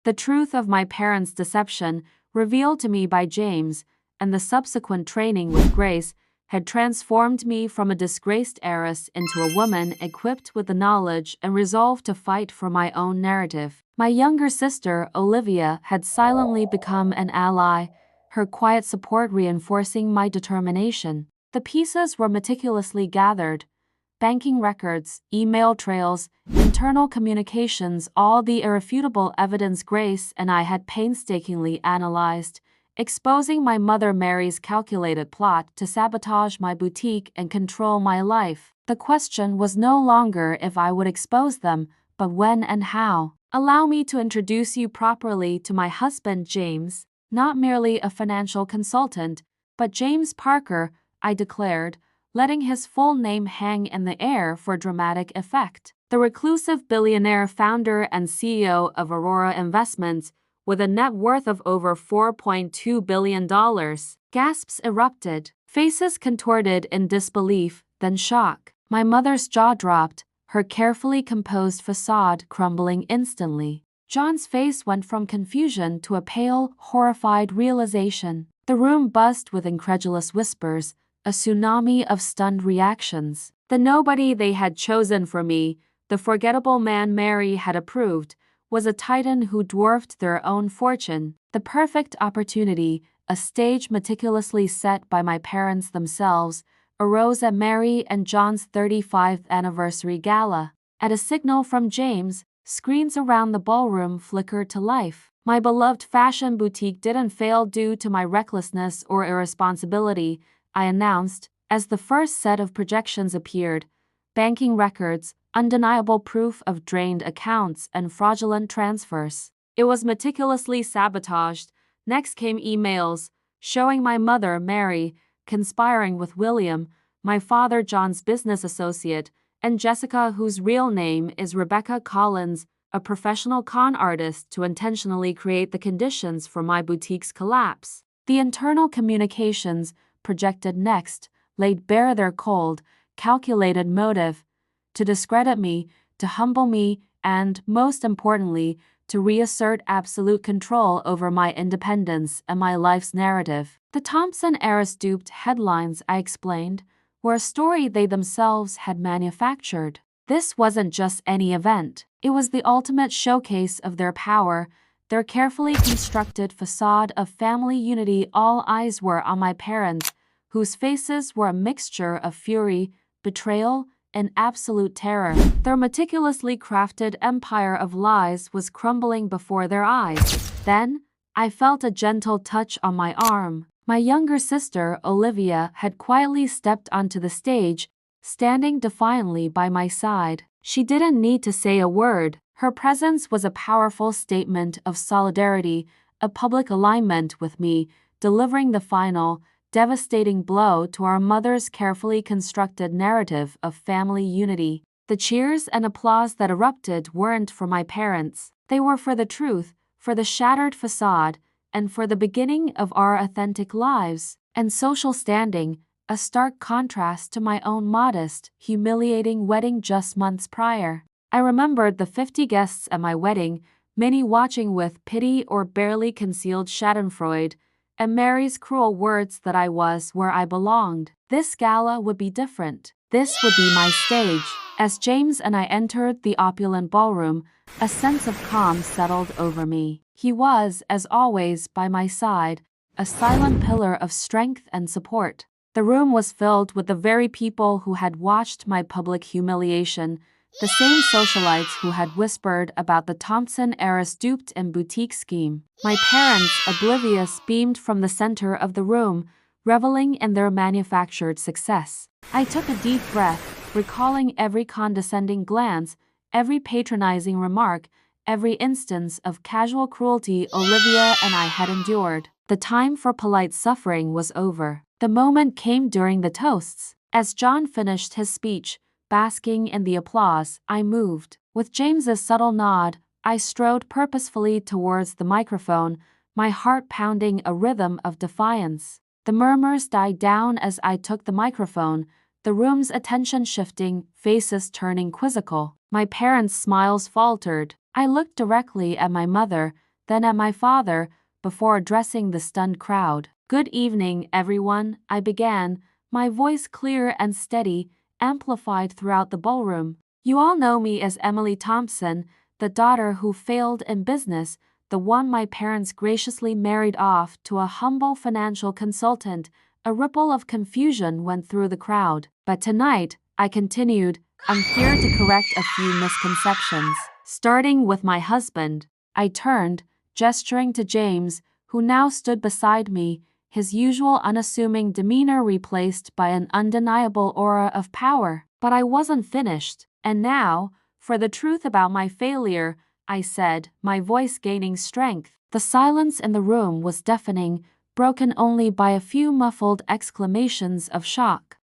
The truth of my parents' deception, revealed to me by James, and the subsequent training with Grace, had transformed me from a disgraced heiress into a woman equipped with the knowledge and resolve to fight for my own narrative. My younger sister, Olivia, had silently become an ally, her quiet support reinforcing my determination. The pieces were meticulously gathered: banking records, email trails, internal communications, all the irrefutable evidence Grace and I had painstakingly analyzed, exposing my mother Mary's calculated plot to sabotage my boutique and control my life. The question was no longer if I would expose them, but when and how. Allow me to introduce you properly to my husband James, not merely a financial consultant, but James Parker, I declared, letting his full name hang in the air for dramatic effect. The reclusive billionaire founder and CEO of Aurora Investments, with a net worth of over $4.2 billion. Gasps erupted, faces contorted in disbelief, then shock. My mother's jaw dropped, her carefully composed facade crumbling instantly. John's face went from confusion to a pale, horrified realization. The room buzzed with incredulous whispers, a tsunami of stunned reactions. The nobody they had chosen for me, the forgettable man Mary had approved, was a titan who dwarfed their own fortune. The perfect opportunity, a stage meticulously set by my parents themselves, arose at Mary and John's 35th anniversary gala. At a signal from James, screens around the ballroom flickered to life. My beloved fashion boutique didn't fail due to my recklessness or irresponsibility, I announced, as the first set of projections appeared: banking records, undeniable proof of drained accounts and fraudulent transfers. It was meticulously sabotaged. Next came emails, showing my mother, Mary, conspiring with William, my father John's business associate, and Jessica, whose real name is Rebecca Collins, a professional con artist, to intentionally create the conditions for my boutique's collapse. The internal communications, projected next, laid bare their cold, calculated motive: to discredit me, to humble me, and, most importantly, to reassert absolute control over my independence and my life's narrative. The Thompson heiress-duped headlines, I explained, were a story they themselves had manufactured. This wasn't just any event. It was the ultimate showcase of their power, their carefully constructed facade of family unity. All eyes were on my parents, whose faces were a mixture of fury, betrayal, and absolute terror. Their meticulously crafted empire of lies was crumbling before their eyes. Then, I felt a gentle touch on my arm. My younger sister, Olivia, had quietly stepped onto the stage, standing defiantly by my side. She didn't need to say a word. Her presence was a powerful statement of solidarity, a public alignment with me, delivering the final, devastating blow to our mother's carefully constructed narrative of family unity. The cheers and applause that erupted weren't for my parents. They were for the truth, for the shattered facade, and for the beginning of our authentic lives and social standing, a stark contrast to my own modest, humiliating wedding just months prior. I remembered the 50 guests at my wedding, many watching with pity or barely concealed schadenfreude, and Mary's cruel words that I was where I belonged. This gala would be different. This would be my stage. As James and I entered the opulent ballroom, a sense of calm settled over me. He was, as always, by my side, a silent pillar of strength and support. The room was filled with the very people who had watched my public humiliation, the same socialites who had whispered about the Thompson heiress duped and boutique scheme. My parents, oblivious, beamed from the center of the room, reveling in their manufactured success. I took a deep breath, recalling every condescending glance, every patronizing remark, every instance of casual cruelty Olivia and I had endured. The time for polite suffering was over. The moment came during the toasts. As John finished his speech, basking in the applause, I moved. With James's subtle nod, I strode purposefully towards the microphone, my heart pounding a rhythm of defiance. The murmurs died down as I took the microphone, the room's attention shifting, faces turning quizzical. My parents' smiles faltered. I looked directly at my mother, then at my father, before addressing the stunned crowd. "Good evening, everyone," I began, my voice clear and steady, amplified throughout the ballroom. "You all know me as Emily Thompson, the daughter who failed in business, the one my parents graciously married off to a humble financial consultant." A ripple of confusion went through the crowd. "But tonight," I continued, "I'm here to correct a few misconceptions. Starting with my husband." I turned, gesturing to James, who now stood beside me, his usual unassuming demeanor replaced by an undeniable aura of power. But I wasn't finished. "And now, for the truth about my failure," I said, my voice gaining strength. The silence in the room was deafening, broken only by a few muffled exclamations of shock.